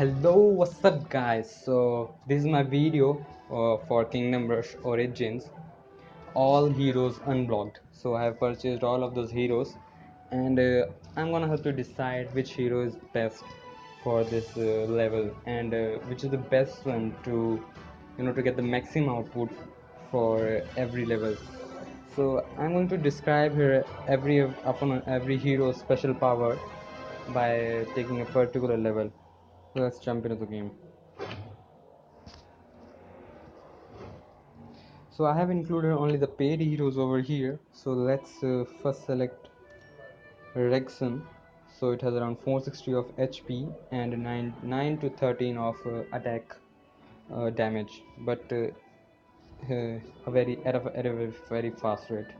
Hello, what's up guys? So this is my video for Kingdom Rush Origins, all heroes unblocked. So I have purchased all of those heroes, and I'm gonna have to decide which hero is best for this level, and which is the best one to to get the maximum output for every level. So I'm going to describe here every upon every hero's special power by taking a particular level. Let's jump into the game. So I have included only the paid heroes over here. So let's first select Rexon. So it has around 460 of HP and 9 to 13 of attack damage, but a very at a very fast rate.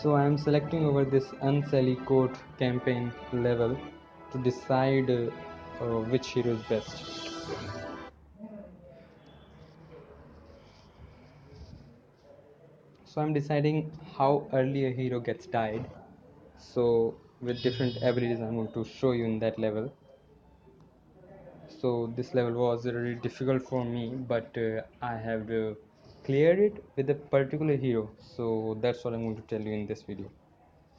So I am selecting over this Unsally Court campaign level to decide which hero is best. So I'm deciding how early a hero gets died. So with different abilities I'm going to show you in that level. So this level was really difficult for me, but I have cleared it with a particular hero. So that's what I'm going to tell you in this video.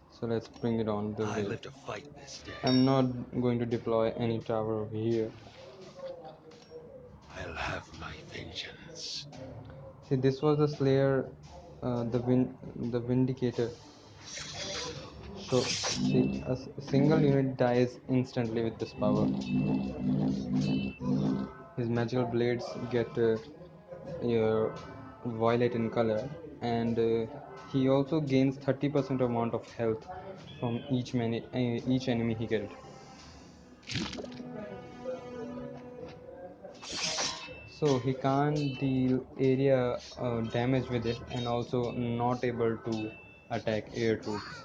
So let's bring it on the way. live to fight this day. I'm not going to deploy any tower over here. I'll have my vengeance. See, this was the Slayer, the Vindicator. So see, a single unit dies instantly with this power. His magical blades get violet in color, and he also gains 30% amount of health from each enemy he killed. So he can't deal area damage with it, and also not able to attack air troops.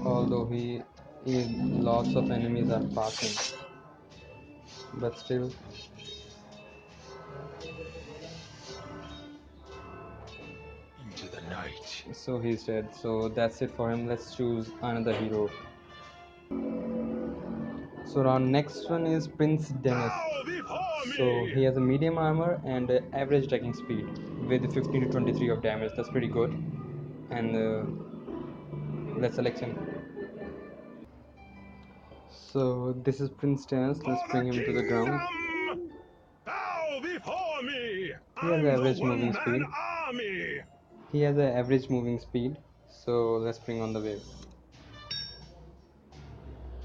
Although lots of enemies are passing, but still. Into the night. So he's dead. So that's it for him. Let's choose another hero. So our next one is Prince Dennis. So he has a medium armor and average attacking speed with 15 to 23 of damage. That's pretty good. And let's select him. So this is Prince Dennis. Let's bring him to the ground. Bow before me. He has average moving speed. Army. He has an average moving speed. So let's bring on the wave.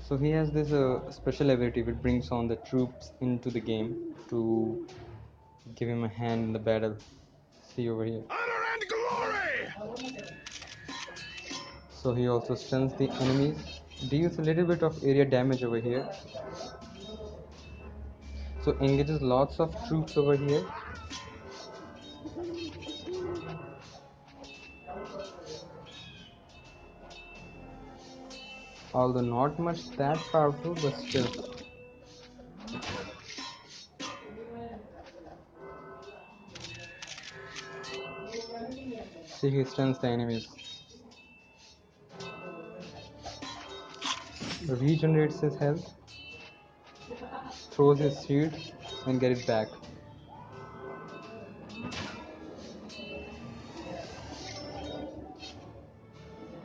So he has this special ability which brings on the troops into the game to give him a hand in the battle. See over here. Honor and glory. So he also stuns the enemies, deals a little bit of area damage over here. So engages lots of troops over here. Although not much that powerful, but still. See, he stuns the enemies. Regenerates his health, throws his shield, and get it back.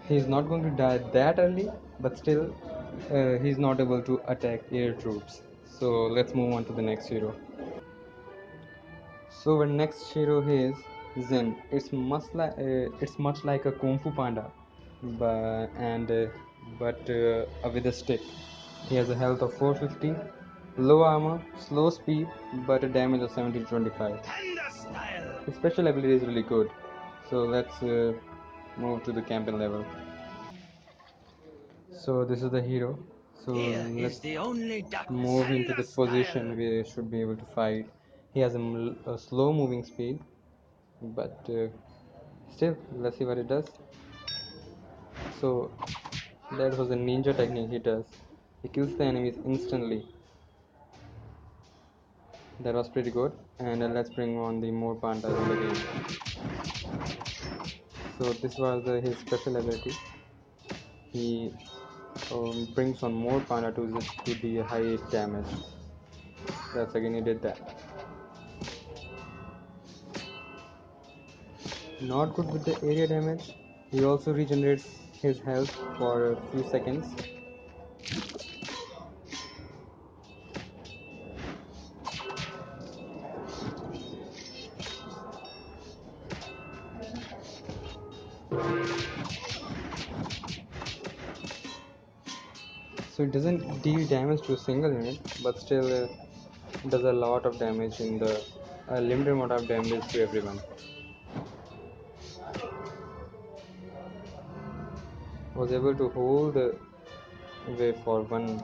He's not going to die that early, but still, he's not able to attack air troops. So let's move on to the next hero. So our next hero is Zen. It's much like a Kung Fu Panda, but with a stick. He has a health of 450, low armor, slow speed, but a damage of 70 to 25. His special ability is really good. So let's move to the campaign level. So this is the hero. So let's move into the position where he should be able to fight. He has a slow moving speed, but still, let's see what it does. So that was a ninja technique he does. He kills the enemies instantly. That was pretty good. And let's bring on the more pandas in the game. So this was his special ability. He brings on more mana to the high damage. That's again he did that. Not good with the area damage. He also regenerates his health for a few seconds. So it doesn't deal damage to a single unit, but still does a lot of damage in the limited amount of damage to everyone. Was able to hold wave for one.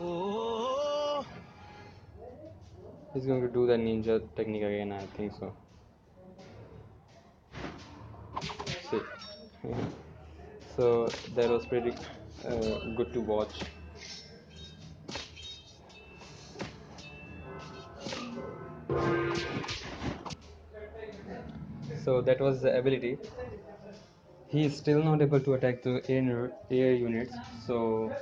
Oh, He's going to do the ninja technique again, I think so. See. So that was pretty good to watch. So that was the ability. He is still not able to attack the air units, so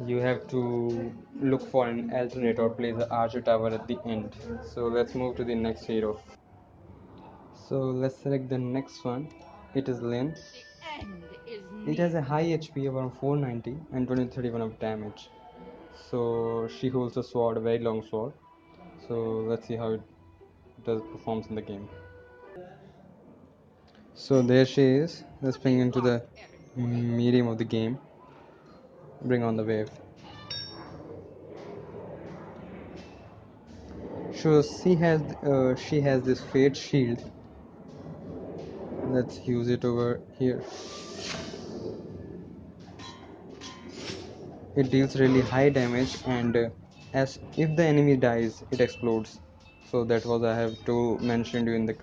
you have to look for an alternate or place the archer tower at the end. So let's move to the next hero. So let's select the next one. It is Lin. It has a high HP around 490 and 2031 of damage. So she holds a sword, a very long sword. So let's see how it does performs in the game. So there she is. Let's bring into the medium of the game. Bring on the wave. So she has this fate shield. Let's use it over here. It deals really high damage, and as if the enemy dies, it explodes. So that was I have to mention you in the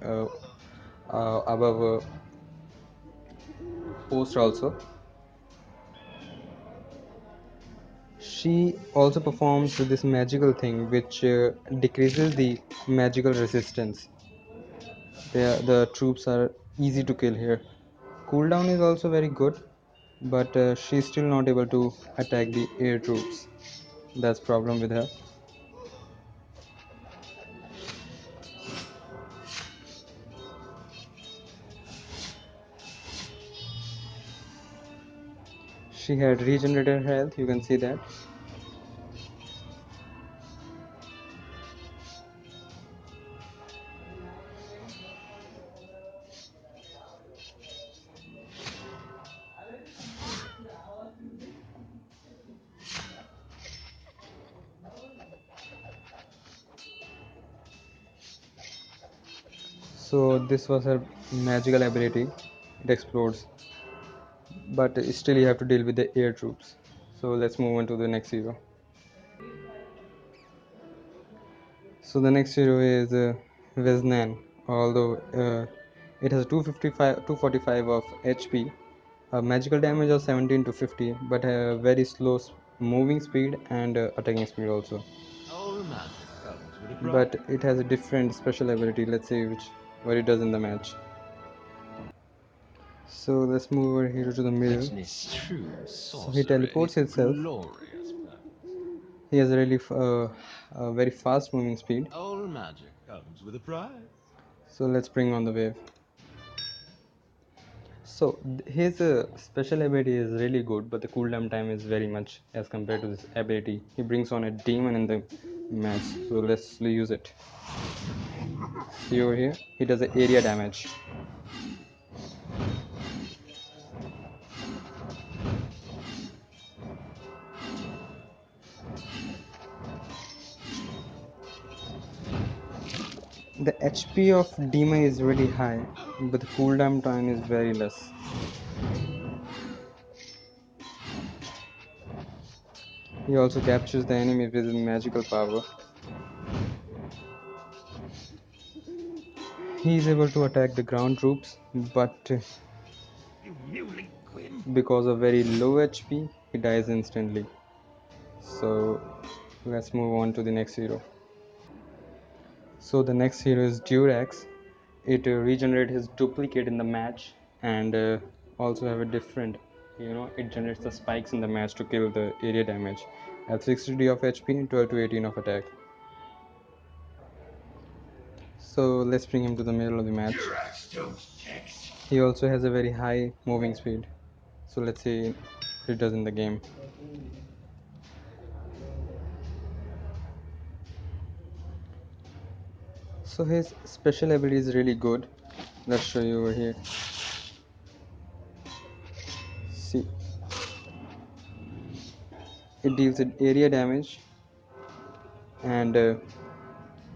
above post also. She also performs this magical thing which decreases the magical resistance. The troops are easy to kill here. Cooldown is also very good, but she's still not able to attack the air troops. That's problem with her. She had regenerated her health, you can see that. So this was her magical ability. It explodes, but still you have to deal with the air troops. So let's move on to the next hero. So the next hero is Veznan. Although it has 255, 245 of HP, magical damage of 17 to 50, but a very slow moving speed and attacking speed also. all magic comes with a price. But it has a different special ability. Let's see which what it does in the match. So let's move over here to the middle. Witness true So he sorcery, teleports himself. glorious purpose. He has a really a very fast moving speed. All magic comes with a price. So let's bring on the wave. So his special ability is really good, but the cooldown time is very much as compared to this ability. He brings on a demon in the match. So let's use it. See over here, he does the area damage. The HP of demon is really high, but the cooldown time is very less. He also captures the enemy with his magical power. He is able to attack the ground troops, but You muley Quinn. because of very low HP, he dies instantly. So let's move on to the next hero. So the next hero is Durex. It regenerates his duplicate in the match and also have a different, it generates the spikes in the match to kill the area damage at 60 of HP and 12 to 18 of attack. So let's bring him to the middle of the match. He also has a very high moving speed, so let's see what it does in the game. So his special ability is really good. Let's show you over here. See, it deals area damage, and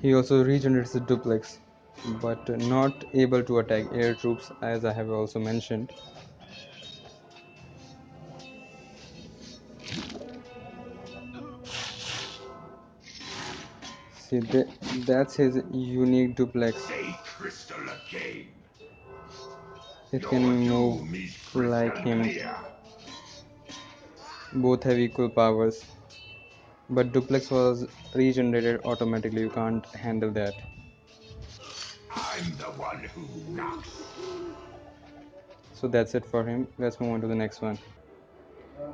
he also regenerates the duplex, but not able to attack air troops, as I have also mentioned. See, that's his unique duplex. It can move like him. Both have equal powers, but duplex was regenerated automatically. You can't handle that. I'm the one who knocks. So that's it for him. Let's move on to the next one.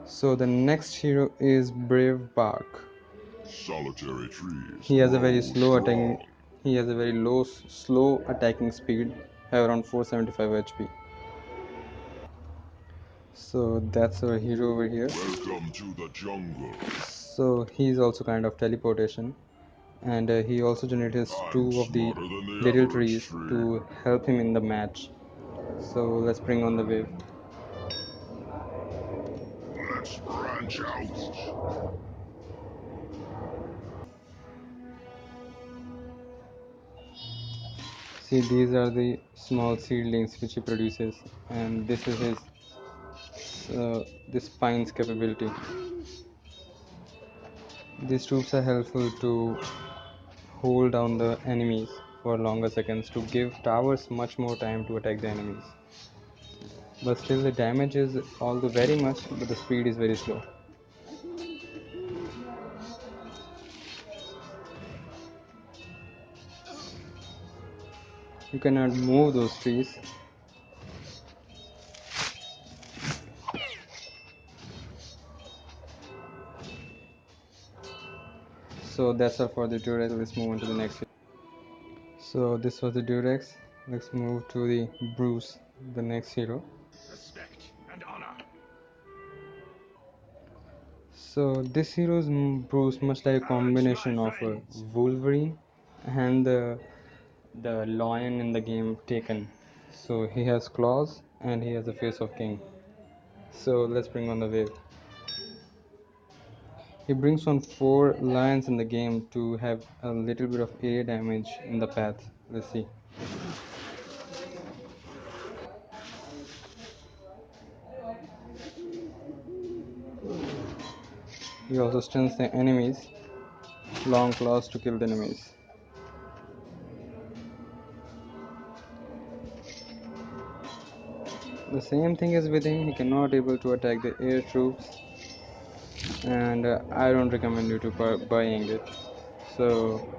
So the next hero is Brave Bark. Solitary trees. He has a very slow attacking. He has a very slow attacking speed, have around 475 HP. So that's our hero over here. Welcome to the jungle. So he's also kind of teleportation, and he also generates two of the little trees to help him in the match. So let's bring on the wave. Let's branch out. See, these are the small seedlings which he produces, and this is his this spine's capability. These troops are helpful to hold down the enemies for longer seconds to give towers much more time to attack the enemies. But still, the damage is although very much, but the speed is very slow. You cannot move those trees. So that's all for the Durex. Let's move on to the next. So this was the Durex. Let's move to the Bruce, the next hero. Respect and honor. So this hero is Bruce, much like a combination of Wolverine and the lion in the game Taken. So he has claws and he has the face of king. So let's bring on the wave. He brings on 4 lions in the game to have a little bit of area damage in the path. Let's see. He also stuns the enemies, long claws to kill the enemies. The same thing is with him, he cannot able to attack the air troops, and I don't recommend you to buying it. So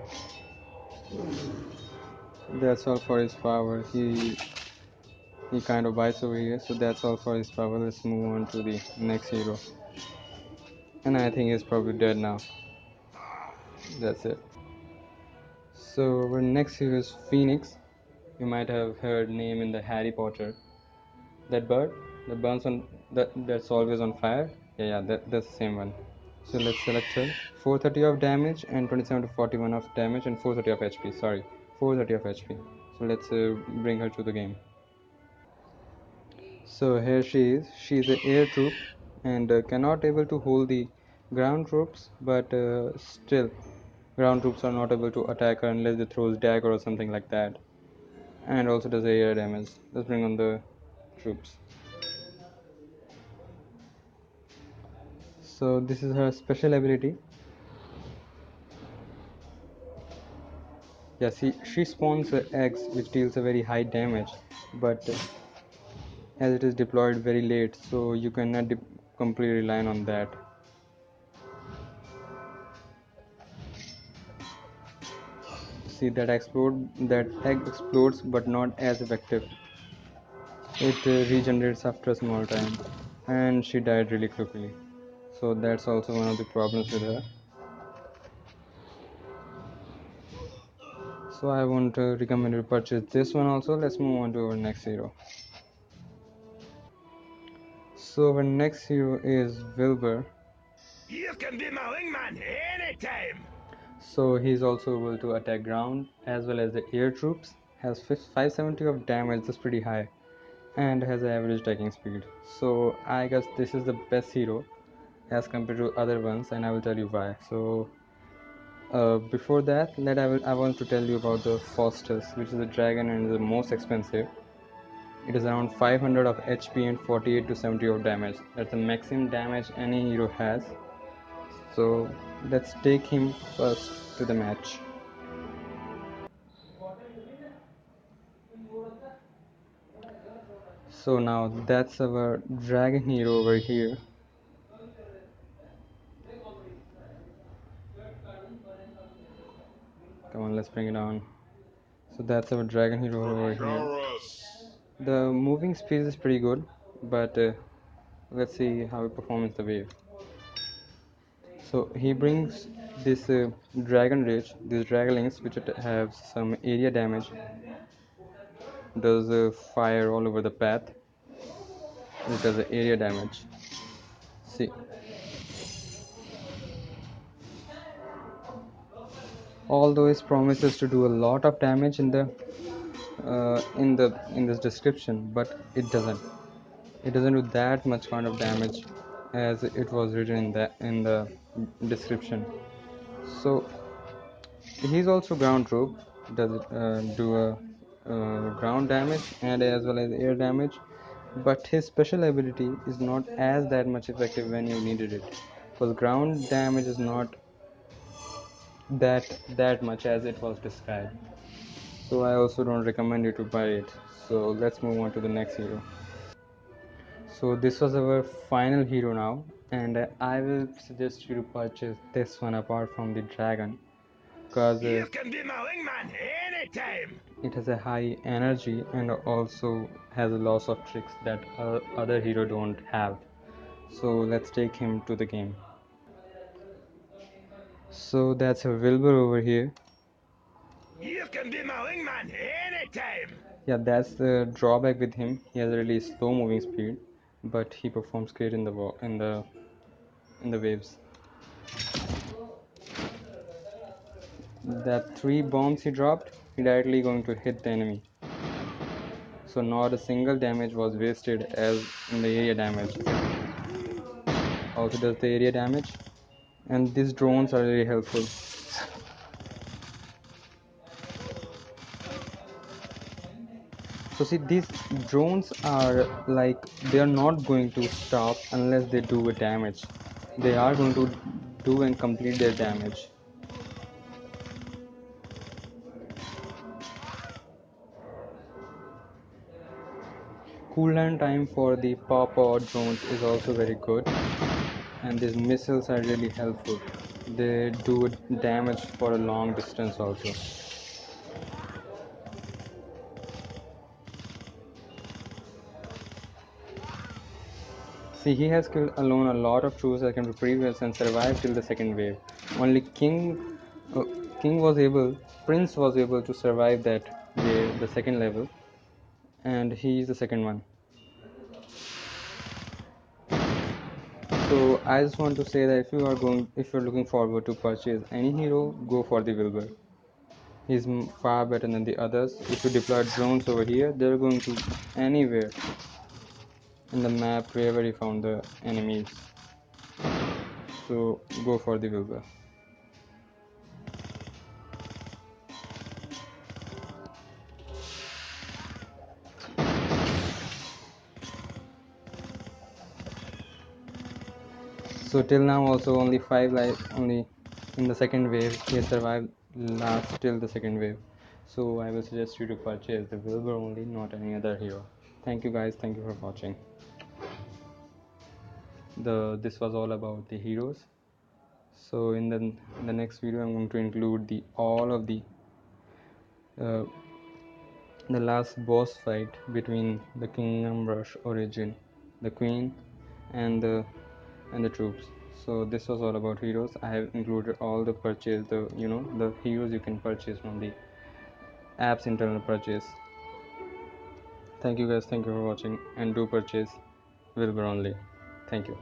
that's all for his power. He kind of bites over here, so that's all for his power. Let's move on to the next hero, and I think he's probably dead now. That's it. So our next hero is Phoenix. You might have heard name in the Harry Potter. That bird that burns on that's always on fire. Yeah, that's the same one. So let's select her. 430 of damage and 27 to 41 of damage and 430 of HP. Sorry, 430 of HP. So let's bring her to the game. So here she is. She is an air troop and cannot able to hold the ground troops, but still, ground troops are not able to attack her unless they throws dagger or something like that. And also does air damage. Let's bring on the troops. So this is her special ability. Yeah, she spawns eggs which deals a very high damage, but as it is deployed very late, so you cannot completely rely on that. See that egg explodes, but not as effective. it regenerates after a small time, and she died really quickly. So that's also one of the problems with her. So I won't recommend you to purchase this one also. Let's move on to our next hero. So our next hero is Wilbur. You can be my wingman anytime. So he's also able to attack ground as well as the air troops. Has 570 of damage, that's pretty high, and has an average attacking speed. So I guess this is the best hero as compared to other ones, and I will tell you why. So before that, I want to tell you about the fastest, which is the dragon and the most expensive. It is around 500 of HP and 48 to 70 of damage. That's the maximum damage any hero has. So let's take him first to the match. So now that's our dragon hero over here. Come on, let's bring it on. So that's our dragon hero over here. The moving speed is pretty good, but let's see how it performs the wave. So he brings this dragon rage, these dragonlings which have some area damage, does fire all over the path, which does area damage. See, although it promises to do a lot of damage in this description, but it doesn't. It doesn't do that much kind of damage as it was written in the description. So he's also ground troop, does do a ground damage and as well as air damage, but his special ability is not as that much effective when you needed it, because ground damage is not that much as it was described. So I also don't recommend you to buy it. So let's move on to the next hero. So this was our final hero now, and I will suggest you to purchase this one apart from the dragon, because You can be my wingman anytime. it has a high energy and also has a loss of tricks that other hero don't have. So let's take him to the game. So that's a Wilbur over here. You can be my wingman anytime. Yeah, that's the drawback with him. He has a really slow moving speed, but he performs great in the waves. That three bombs he dropped, he directly going to hit the enemy. So not a single damage was wasted as in the area damage. Also does the area damage, and these drones are really helpful. So see, these drones are like, they are not going to stop unless they do a damage. They are going to do and complete their damage. Cooldown time for the pop-out drones is also very good, and these missiles are really helpful. They do damage for a long distance also. See, he has killed alone a lot of troops that can be previous and survive till the second wave. Only uh, King was able, Prince was able to survive that wave, the second level, and he is the second one. So I just want to say that if you're looking forward to purchase any hero, go for the Wilbur. He's far better than the others. If you deploy drones over here, they're going to anywhere in the map wherever you found the enemies. So go for the Wilbur. So till now also only 5 lives only in the second wave. He has survived last till the second wave. So I will suggest you to purchase the Wilbur only, not any other hero. Thank you guys. Thank you for watching. This was all about the heroes. So in the next video I'm going to include the all of the uh, the last boss fight between the Kingdom Rush origin, the queen, and the troops. So this was all about heroes. I have included all the purchase, the heroes you can purchase from the app's internal purchase. Thank you guys, thank you for watching, and do purchase Wilbur only. Thank you.